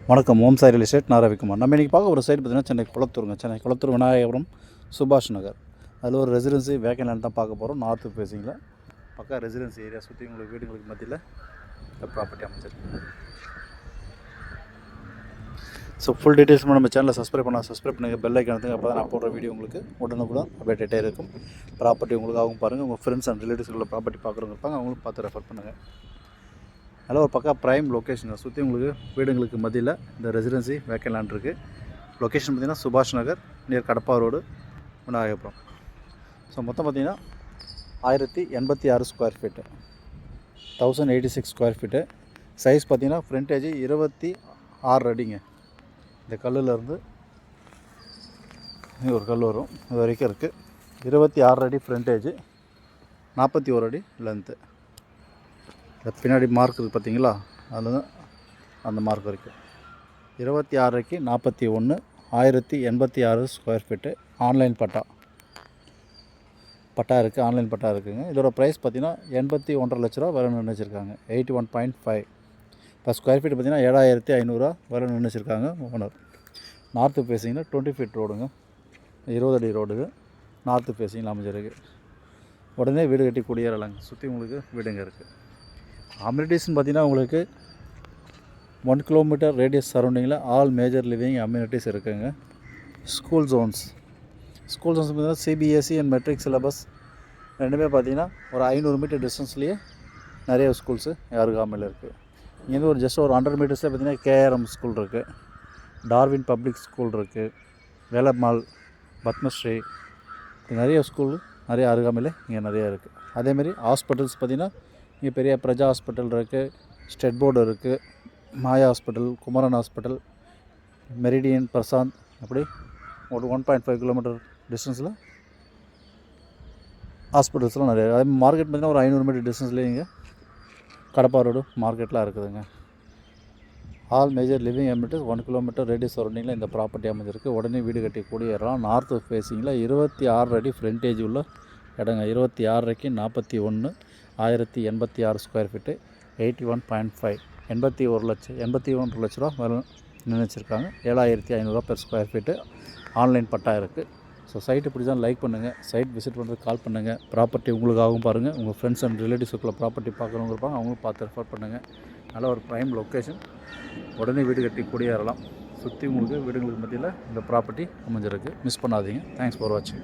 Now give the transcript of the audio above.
வணக்கம். ஓம் Sai real estate. நான் ரவிக்குமார். நம்ம இன்றைக்கி பார்க்க ஒரு சைடு பார்த்திங்கன்னா சென்னை குளத்தூருங்க. சென்னை குளத்தூர் விநாயகபுரம் சுபாஷ் நகர். அதில் ஒரு ரெசிடென்சி வேக்கன் லேண்ட் தான் பார்க்க போகிறோம். நார்த்து ஃபேஸிங்கில் பக்கா ரெசிடென்சி ஏரியா சுற்றி உங்களுக்கு வீடுங்களுக்கு மத்தியில் இந்த ப்ராப்பர்ட்டி அமைச்சிருக்கு. ஸோ ஃபுல் டீட்டெயில்ஸ் நம்ம சேனலை சப்ஸ்கிரைப் பண்ணுங்கள். பெல் ஐக்கான் எடுத்துங்க. அப்போ தான் நான் போடுற வீடியோ உங்களுக்கு உடனுக்குடன் அப்டேட்டாக இருக்கும். ப்ராப்பர்ட்டி உங்களுக்காகவும் பாருங்கள். உங்கள் ஃப்ரெண்ட்ஸ் அண்ட் ரிலேட்டிவ்ஸ்களில் ப்ராப்பர்ட்டி பார்க்குறவங்க இருப்பாங்க, அவங்களும் பார்த்து ரெஃபர் பண்ணுங்கள். நல்ல ஒரு பக்கா ப்ரைம் லொக்கேஷன். சுற்றி உங்களுக்கு வீடுங்களுக்கு மத்தியில் இந்த ரெசிடென்சி வேக்கன் லேண்ட் இருக்குது. லொக்கேஷன் பார்த்திங்கன்னா Subash Nagar near Kadapa road, Vinayakapuram. So மொத்தம் பார்த்திங்கன்னா 1086 square feet, 1086 square feet. Size பார்த்திங்கன்னா ஃப்ரண்டேஜ் 26 அடிங்க. இந்த கல்லுலேருந்து ஒரு கல் வரும், இது வரைக்கும் இருக்குது. 26 அடி ஃப்ரண்டேஜ், 41 அடி லென்த்து. இந்த பின்னாடி மார்க் இருக்குது பார்த்தீங்களா, அதில் தான் அந்த மார்க் வரைக்கும் 26க்கு 41, 1086 ஸ்கொயர் ஃபீட்டு. ஆன்லைன் பட்டா இருக்குது, ஆன்லைன் பட்டா இருக்குதுங்க. இதோட ப்ரைஸ் பார்த்திங்கன்னா 81.5 லட்ச ரூபா விலை நிர்ணயிச்சிருக்காங்க. 81.5 இப்போ ஸ்கொயர் ஃபீட் பார்த்திங்கன்னா 7500 விலை நிர்ணயிச்சிருக்காங்க ஓனர். நார்த்து ஃபேஸிங்கில் 20 ஃபீட் ரோடுங்க, 20 அடி ரோடு நார்த்து ஃபேஸிங்கில் அமைஞ்சிருக்கு. உடனே வீடு கட்டி குடியேறலாங்க. சுற்றி உங்களுக்கு வீடுங்க இருக்குது. அம்யூனிட்டிஸ்ன்னு பார்த்திங்கன்னா உங்களுக்கு 1 கிலோமீட்டர் ரேடியஸ் சரௌண்டிங்கில் ஆல் மேஜர் லிவிங் அம்யூனிட்டிஸ் இருக்குதுங்க. ஸ்கூல் ஜோன்ஸ் பார்த்திங்கன்னா சிபிஎஸ்சி அண்ட் மெட்ரிக் சிலபஸ் ரெண்டுமே பார்த்திங்கன்னா ஒரு 500 மீட்டர் டிஸ்டன்ஸ்லேயே நிறைய ஸ்கூல்ஸு அருகாமையில் இருக்குது. இங்கேருந்து ஒரு ஜஸ்ட் ஒரு 100 மீட்டர்ஸில் பார்த்திங்கன்னா கேஆர்எம் ஸ்கூல் இருக்குது, டார்வின் பப்ளிக் ஸ்கூல் இருக்குது, வேலம்மாள், பத்மஸ்ரீ, நிறைய ஸ்கூல் நிறைய அருகாமையில் இங்கே நிறையா இருக்குது. அதேமாதிரி ஹாஸ்பிட்டல்ஸ் பார்த்திங்கன்னா இங்கே பெரிய பிரஜா ஹாஸ்பிட்டல் இருக்குது, ஸ்டெட் போர்டு இருக்குது, Maya hospital, Kumaran hospital, Meridian, Prashanth, அப்படி ஒரு 1.5 கிலோமீட்டர் டிஸ்டன்ஸில் ஹாஸ்பிட்டல்ஸ்லாம் நிறைய. அதே மார்க்கெட் பார்த்திங்கன்னா ஒரு 500 மீட்டர் டிஸ்டன்ஸ்லேயே இங்கே கடப்பா ரோடு மார்க்கெட்லாம் இருக்குதுங்க. All major living amenities 1 kilometre radius சரௌண்டிங்கில் இந்த ப்ராப்பர்ட்டி அமைஞ்சிருக்கு. உடனே வீடு கட்டி குடியேறலாம். நார்த்து ஃபேஸிங்கில் 26 அடி ஃப்ரண்டேஜ் உள்ள இடங்க. 26க்கு 41, 1086 ஸ்கொயர் ஃபீட்டு, 81.5, 81 லட்ச ரூபா விலை நிர்ணயிச்சிருக்காங்க. 7500 பெர் ஸ்கொயர் ஃபீட்டு. ஆன்லைன் பட்டா இருக்குது. ஸோ சைட்டு பிடிச்சா லைக் பண்ணுங்கள். சைட் விசிட் பண்ணுறதுக்கு கால் பண்ணுங்கள். ப்ராப்பர்ட்டி உங்களுக்காகவும் பாருங்கள். உங்கள் ஃப்ரெண்ட்ஸ் அண்ட் ரிலேட்டிவ்ஸுக்குள்ள ப்ராப்பர்ட்டி பார்க்குறவங்க இருப்பாங்க, அவங்களும் பார்த்து ரெஃபர் பண்ணுங்கள். நல்ல ஒரு ப்ரைம் லொக்கேஷன். உடனே வீடு கட்டி குடியேறலாம். சுற்றி உங்களுக்கு வீடுங்களுக்கு மத்தியில் இந்த ப்ராப்பர்ட்டி அமைஞ்சிருக்கு. மிஸ் பண்ணாதீங்க. தேங்க்ஸ் ஃபார் வாட்சிங்.